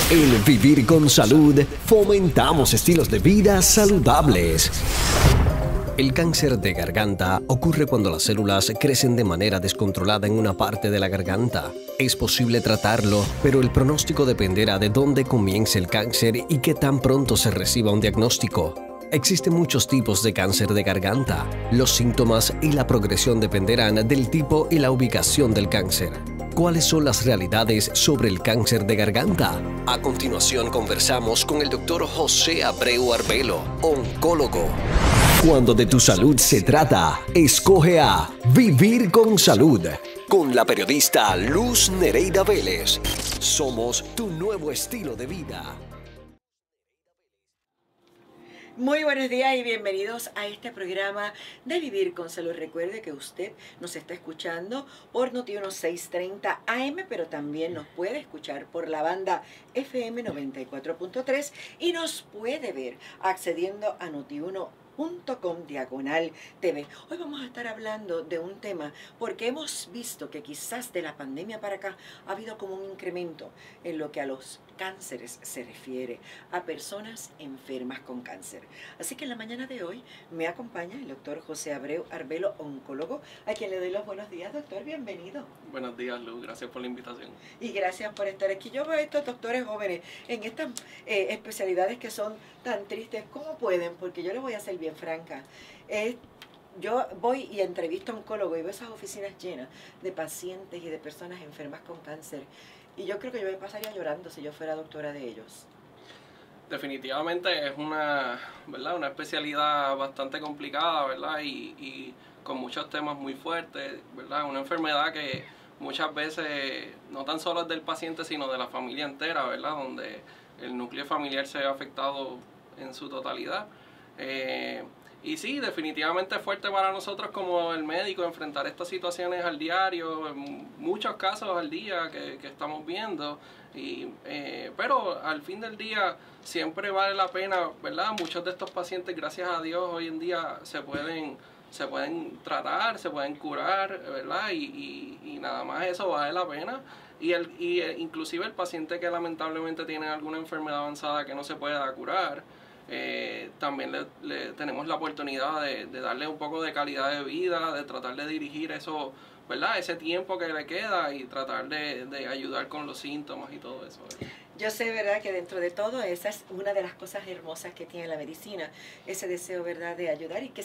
En Vivir con Salud fomentamos estilos de vida saludables. El cáncer de garganta ocurre cuando las células crecen de manera descontrolada en una parte de la garganta. Es posible tratarlo, pero el pronóstico dependerá de dónde comience el cáncer y qué tan pronto se reciba un diagnóstico. Existen muchos tipos de cáncer de garganta. Los síntomas y la progresión dependerán del tipo y la ubicación del cáncer. ¿Cuáles son las realidades sobre el cáncer de garganta? A continuación conversamos con el Dr. José Abreu Arbelo, oncólogo. Cuando de tu salud se trata, escoge a Vivir con Salud, con la periodista Luz Nereida Vélez. Somos tu nuevo estilo de vida. Muy buenos días y bienvenidos a este programa de Vivir con Salud. Recuerde que usted nos está escuchando por Noti1 630 AM, pero también nos puede escuchar por la banda FM 94.3 y nos puede ver accediendo a Noti1.com/TV. Hoy vamos a estar hablando de un tema porque hemos visto que quizás de la pandemia para acá ha habido como un incremento en lo que a los cánceres se refiere, a personas enfermas con cáncer. Así que en la mañana de hoy me acompaña el doctor José Abreu Arbelo, oncólogo, a quien le doy los buenos días. Doctor, bienvenido. Buenos días, Luz, gracias por la invitación. Y gracias por estar aquí. Yo veo a estos doctores jóvenes en estas especialidades que son tan tristes. ¿Cómo pueden? Porque yo les voy a ser bien franca. Yo voy y entrevisto a oncólogos y veo esas oficinas llenas de pacientes y de personas enfermas con cáncer. Y yo creo que yo me pasaría llorando si yo fuera doctora de ellos. Definitivamente es ¿verdad? Una especialidad bastante complicada, ¿verdad? Y con muchos temas muy fuertes, ¿verdad? Una enfermedad que muchas veces no tan solo es del paciente, sino de la familia entera, ¿verdad? Donde el núcleo familiar se ve afectado en su totalidad. Y sí, definitivamente es fuerte para nosotros como el médico enfrentar estas situaciones al diario, en muchos casos al día que estamos viendo. Pero al fin del día siempre vale la pena, ¿verdad? Muchos de estos pacientes, gracias a Dios, hoy en día se pueden tratar, se pueden curar, ¿verdad? Y nada más eso vale la pena. Inclusive el paciente que lamentablemente tiene alguna enfermedad avanzada que no se pueda curar, también le tenemos la oportunidad de darle un poco de calidad de vida, de tratar de dirigir eso, ¿verdad? Ese tiempo que le queda y tratar de ayudar con los síntomas y todo eso, ¿verdad? Yo sé, ¿verdad?, que dentro de todo esa es una de las cosas hermosas que tiene la medicina, ese deseo, ¿verdad?, de ayudar y que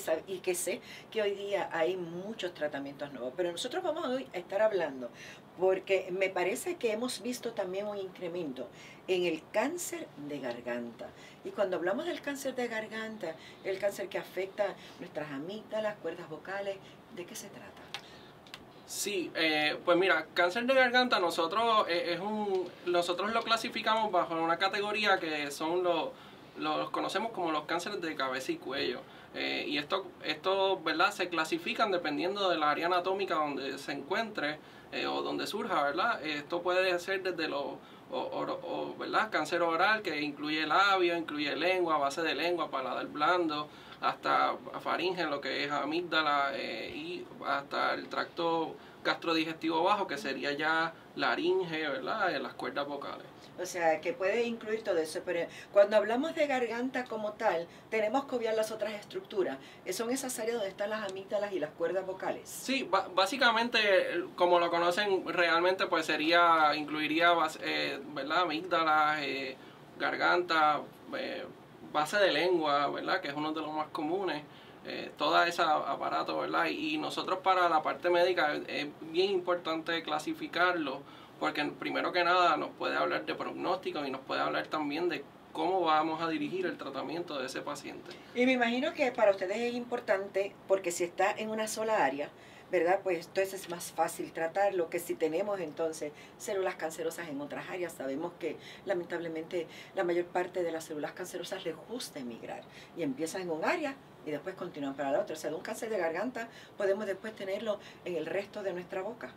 sé que hoy día hay muchos tratamientos nuevos. Pero nosotros vamos hoy a estar hablando porque me parece que hemos visto también un incremento en el cáncer de garganta. Y cuando hablamos del cáncer de garganta, el cáncer que afecta nuestras amígdalas, cuerdas vocales, ¿de qué se trata? Sí, pues mira, cáncer de garganta nosotros lo clasificamos bajo una categoría que son los conocemos como los cánceres de cabeza y cuello. Y esto, ¿verdad? Se clasifican dependiendo del área anatómica donde se encuentre o donde surja, ¿verdad? Esto puede ser desde ¿verdad? Cáncer oral, que incluye labio, incluye lengua, base de lengua, paladar blando, hasta faringe, lo que es amígdala, y hasta el tracto gastrodigestivo bajo, que sería ya laringe, ¿verdad? Las cuerdas vocales. O sea, que puede incluir todo eso, pero cuando hablamos de garganta como tal, tenemos que obviar las otras estructuras. Son esas áreas donde están las amígdalas y las cuerdas vocales. Sí, básicamente, como lo conocen realmente, pues incluiría, ¿verdad? Amígdalas, garganta, base de lengua, ¿verdad? Que es uno de los más comunes. Todo ese aparato, ¿verdad? Y nosotros para la parte médica es bien importante clasificarlo, porque primero que nada nos puede hablar de pronóstico y nos puede hablar también de cómo vamos a dirigir el tratamiento de ese paciente. Y me imagino que para ustedes es importante, porque si está en una sola área, ¿verdad? Pues entonces es más fácil tratarlo que si tenemos entonces células cancerosas en otras áreas. Sabemos que lamentablemente la mayor parte de las células cancerosas les gusta emigrar y empiezan en un área y después continúan para la otra. O sea, de un cáncer de garganta podemos después tenerlo en el resto de nuestra boca.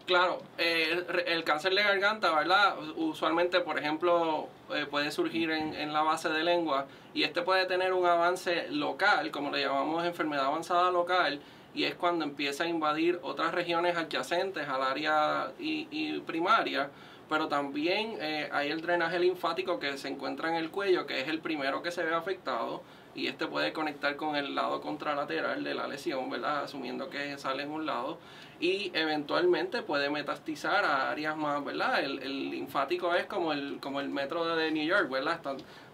Claro, el cáncer de garganta, ¿verdad? Usualmente, por ejemplo, puede surgir en la base de lengua y este puede tener un avance local, como le llamamos enfermedad avanzada local, y es cuando empieza a invadir otras regiones adyacentes al área y primaria, pero también hay el drenaje linfático que se encuentra en el cuello, que es el primero que se ve afectado, y este puede conectar con el lado contralateral de la lesión, ¿verdad? Asumiendo que sale en un lado, y eventualmente puede metastizar a áreas más, ¿verdad? El linfático es como el metro de New York, ¿verdad?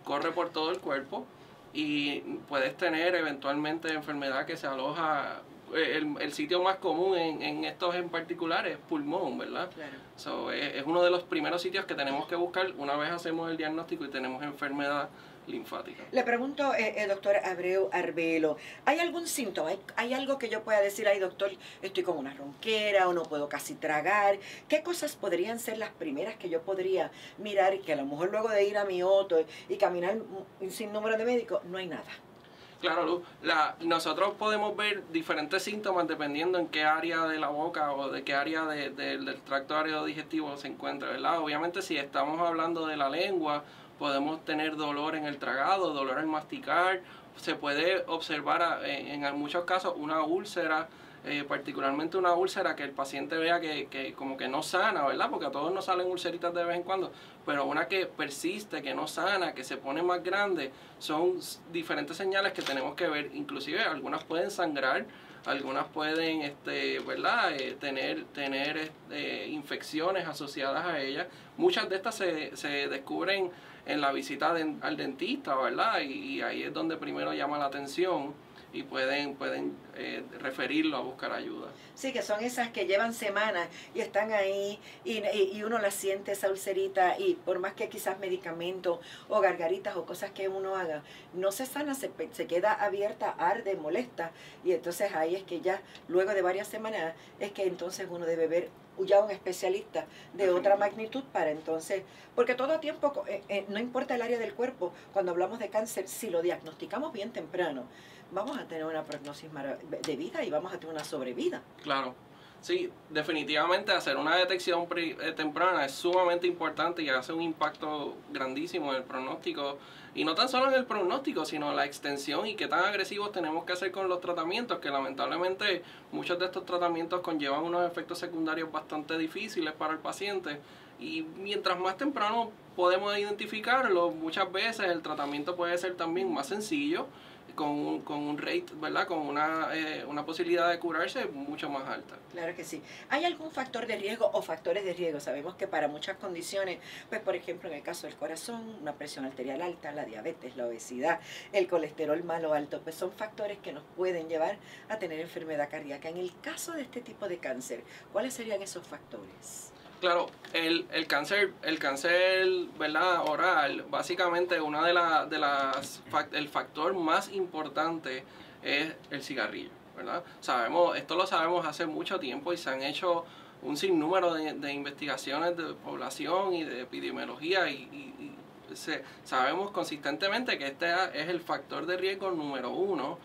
Corre por todo el cuerpo, y puedes tener eventualmente enfermedad que se aloja. El sitio más común en estos en particular es pulmón, ¿verdad? Claro. So, es uno de los primeros sitios que tenemos que buscar una vez hacemos el diagnóstico y tenemos enfermedad linfática. Le pregunto, doctor Abreu Arbelo, ¿hay algún síntoma? ¿Hay algo que yo pueda decir, ay doctor, estoy con una ronquera o no puedo casi tragar? ¿Qué cosas podrían ser las primeras que yo podría mirar y que a lo mejor luego de ir a mi otro y caminar un sinnúmero de médicos, no hay nada? Claro, Luz. Nosotros podemos ver diferentes síntomas dependiendo en qué área de la boca o de qué área del tracto aerodigestivo se encuentra, ¿verdad? Obviamente si estamos hablando de la lengua, podemos tener dolor en el tragado, dolor en masticar, se puede observar en muchos casos una úlcera, particularmente una úlcera que el paciente vea que como que no sana, ¿verdad? Porque a todos nos salen ulceritas de vez en cuando, pero una que persiste, que no sana, que se pone más grande, son diferentes señales que tenemos que ver. Inclusive algunas pueden sangrar, algunas pueden ¿verdad? Tener infecciones asociadas a ellas. Muchas de estas se descubren en la visita al dentista, ¿verdad? Y ahí es donde primero llama la atención y pueden referirlo a buscar ayuda. Sí, que son esas que llevan semanas y están ahí y uno la siente esa ulcerita y por más que quizás medicamentos o gargaritas o cosas que uno haga, no se sana, se queda abierta, arde, molesta y entonces ahí es que ya luego de varias semanas es que entonces uno debe ver ya un especialista de otra magnitud para entonces, porque todo a tiempo, no importa el área del cuerpo, cuando hablamos de cáncer, si lo diagnosticamos bien temprano, vamos a tener una prognosis de vida y vamos a tener una sobrevida. Claro, sí, definitivamente hacer una detección temprana es sumamente importante y hace un impacto grandísimo en el pronóstico. Y no tan solo en el pronóstico, sino la extensión y qué tan agresivos tenemos que hacer con los tratamientos, que lamentablemente muchos de estos tratamientos conllevan unos efectos secundarios bastante difíciles para el paciente. Y mientras más temprano podemos identificarlo, muchas veces el tratamiento puede ser también más sencillo, con un rate, ¿verdad? Con una posibilidad de curarse mucho más alta. Claro que sí. ¿Hay algún factor de riesgo o factores de riesgo? Sabemos que para muchas condiciones, pues por ejemplo en el caso del corazón, una presión arterial alta, la diabetes, la obesidad, el colesterol malo alto, pues son factores que nos pueden llevar a tener enfermedad cardíaca. En el caso de este tipo de cáncer, ¿cuáles serían esos factores? Claro, el cáncer, ¿verdad? Oral, básicamente el factor más importante es el cigarrillo, ¿verdad? Esto lo sabemos hace mucho tiempo y se han hecho un sinnúmero de investigaciones de población y de epidemiología y sabemos consistentemente que este es el factor de riesgo número 1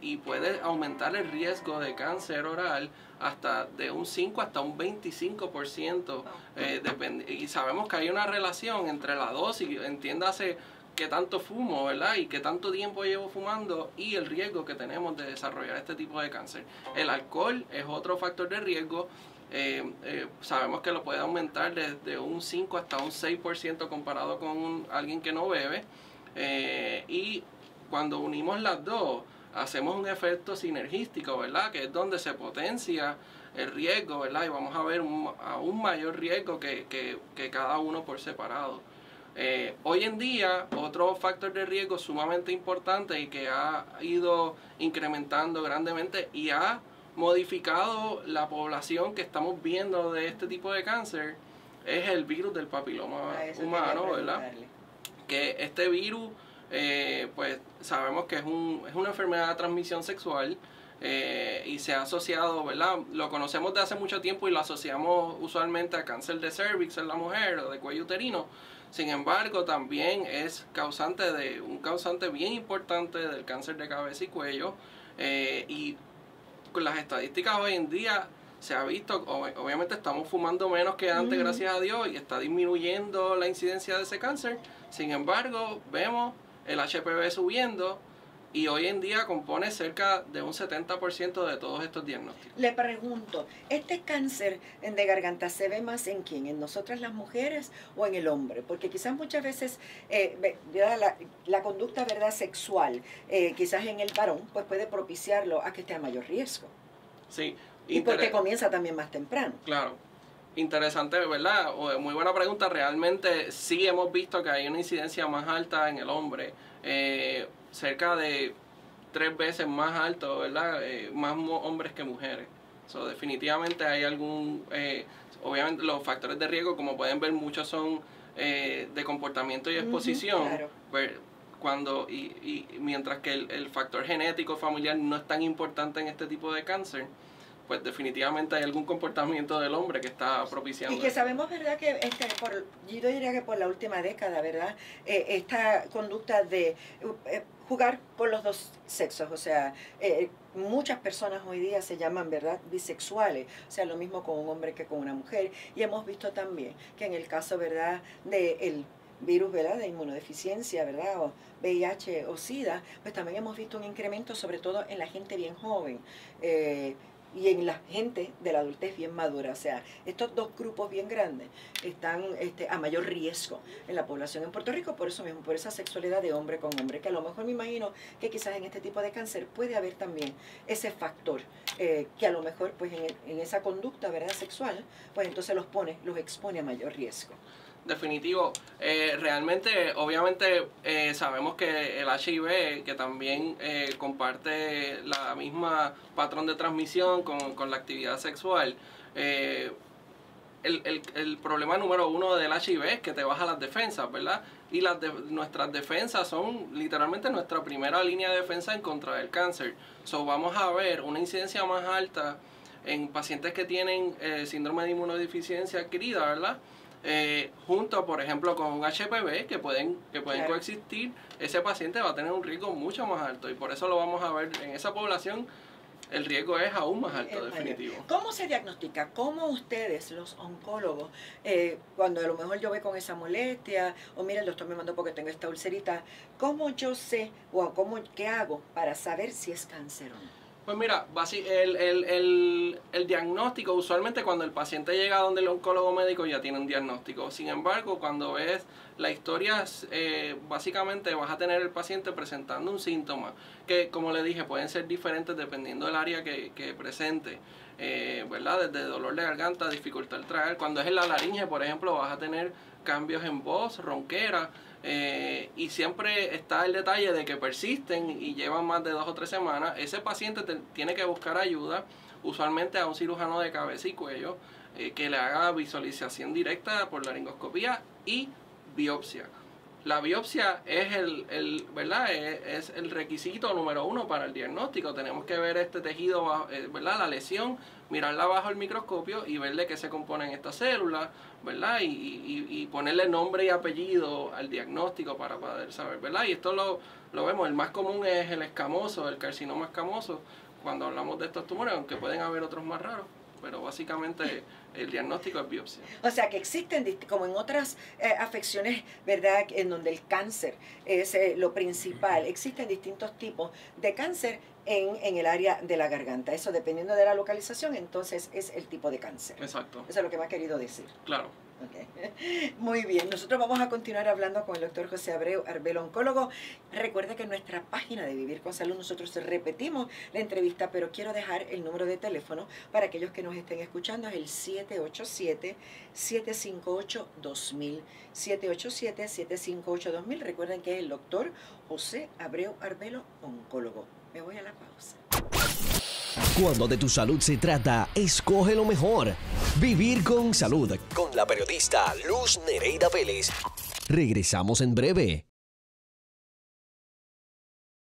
y puede aumentar el riesgo de cáncer oral hasta de un 5 hasta un 25%. Y sabemos que hay una relación entre la dosis, entiéndase qué tanto fumo, ¿verdad? Y qué tanto tiempo llevo fumando y el riesgo que tenemos de desarrollar este tipo de cáncer. El alcohol es otro factor de riesgo. Sabemos que lo puede aumentar desde un 5 hasta un 6% comparado con alguien que no bebe. Y cuando unimos las dos, hacemos un efecto sinergístico, ¿verdad? Que es donde se potencia el riesgo, ¿verdad? Y vamos a ver aún mayor riesgo que cada uno por separado. Hoy en día, otro factor de riesgo sumamente importante y que ha ido incrementando grandemente y ha modificado la población que estamos viendo de este tipo de cáncer es el virus del papiloma humano, ¿verdad? Que este virus, pues sabemos que es una enfermedad de transmisión sexual y se ha asociado, ¿verdad? Lo conocemos de hace mucho tiempo y lo asociamos usualmente a cáncer de cervix en la mujer o de cuello uterino. Sin embargo, también es un causante bien importante del cáncer de cabeza y cuello y con las estadísticas hoy en día se ha visto, obviamente estamos fumando menos que antes, gracias a Dios, y está disminuyendo la incidencia de ese cáncer. Sin embargo, vemos el HPV subiendo y hoy en día compone cerca de un 70% de todos estos diagnósticos. Le pregunto, ¿este cáncer de garganta se ve más en quién? ¿En nosotras las mujeres o en el hombre? Porque quizás muchas veces la conducta, ¿verdad?, sexual, quizás en el varón, pues puede propiciarlo a que esté a mayor riesgo. Sí. Y porque comienza también más temprano. Claro. Interesante, ¿verdad? Muy buena pregunta. Realmente sí hemos visto que hay una incidencia más alta en el hombre. Cerca de 3 veces más alto, ¿verdad? Más hombres que mujeres. So, definitivamente hay obviamente los factores de riesgo, como pueden ver, muchos son de comportamiento y exposición. Claro. Mientras que el factor genético familiar no es tan importante en este tipo de cáncer, pues definitivamente hay algún comportamiento del hombre que está propiciando. Y que sabemos, ¿verdad?, que yo diría que por la última década, ¿verdad?, esta conducta de jugar con los dos sexos, o sea, muchas personas hoy día se llaman, ¿verdad?, bisexuales, o sea, lo mismo con un hombre que con una mujer, y hemos visto también que en el caso, ¿verdad?, del virus, ¿verdad?, de inmunodeficiencia, ¿verdad?, o VIH o SIDA, pues también hemos visto un incremento, sobre todo en la gente bien joven, y en la gente de la adultez bien madura. O sea, estos dos grupos bien grandes están a mayor riesgo en la población en Puerto Rico, por eso mismo, por esa sexualidad de hombre con hombre, que a lo mejor me imagino que quizás en este tipo de cáncer puede haber también ese factor, que a lo mejor pues en esa conducta, ¿verdad?, sexual, pues entonces los expone a mayor riesgo. Definitivo. Realmente, obviamente, sabemos que el HIV, que también comparte la misma patrón de transmisión con la actividad sexual, el problema número uno del HIV es que te baja las defensas, ¿verdad? Y nuestras defensas son literalmente nuestra primera línea de defensa en contra del cáncer. So, vamos a ver una incidencia más alta en pacientes que tienen síndrome de inmunodeficiencia adquirida, ¿verdad? Junto, por ejemplo, con un HPV que pueden claro, coexistir. Ese paciente va a tener un riesgo mucho más alto, y por eso lo vamos a ver en esa población. El riesgo es aún más alto, definitivo. ¿Cómo se diagnostica? ¿Cómo ustedes, los oncólogos, cuando a lo mejor yo voy con esa molestia, o mira, el doctor me mandó porque tengo esta ulcerita, ¿cómo yo sé o qué hago para saber si es cáncer o no? Pues mira, el diagnóstico, usualmente cuando el paciente llega donde el oncólogo médico ya tiene un diagnóstico. Sin embargo, cuando ves la historia, básicamente vas a tener el paciente presentando un síntoma que, como le dije, pueden ser diferentes dependiendo del área que presente. ¿Verdad? Desde dolor de garganta, dificultad al tragar. Cuando es en la laringe, por ejemplo, vas a tener cambios en voz, ronquera. Y siempre está el detalle de que persisten y llevan más de 2 o 3 semanas. Ese paciente tiene que buscar ayuda, usualmente a un cirujano de cabeza y cuello, que le haga visualización directa por laringoscopía y biopsia. La biopsia es ¿verdad? Es el requisito número 1 para el diagnóstico. Tenemos que ver este tejido, ¿verdad?, la lesión, mirarla bajo el microscopio y ver de qué se componen estas células, ¿verdad? Y ponerle nombre y apellido al diagnóstico para poder saber, ¿verdad? Y esto lo vemos, el más común es el escamoso, el carcinoma escamoso, cuando hablamos de estos tumores, aunque pueden haber otros más raros. Pero básicamente el diagnóstico es biopsia. O sea que existen, como en otras afecciones, ¿verdad?, en donde el cáncer es lo principal, existen distintos tipos de cáncer en el área de la garganta. Eso, dependiendo de la localización, entonces es el tipo de cáncer. Exacto. Eso es lo que me ha querido decir. Claro. Okay. Muy bien, nosotros vamos a continuar hablando con el doctor José Abreu Arbelo, oncólogo. Recuerda que en nuestra página de Vivir con Salud nosotros repetimos la entrevista, pero quiero dejar el número de teléfono para aquellos que nos estén escuchando. Es el 787-758-2000. 787-758-2000. Recuerden que es el doctor José Abreu Arbelo, oncólogo. Me voy a la pausa. Cuando de tu salud se trata, escoge lo mejor. Vivir con Salud, con la periodista Luz Nereida Vélez. Regresamos en breve.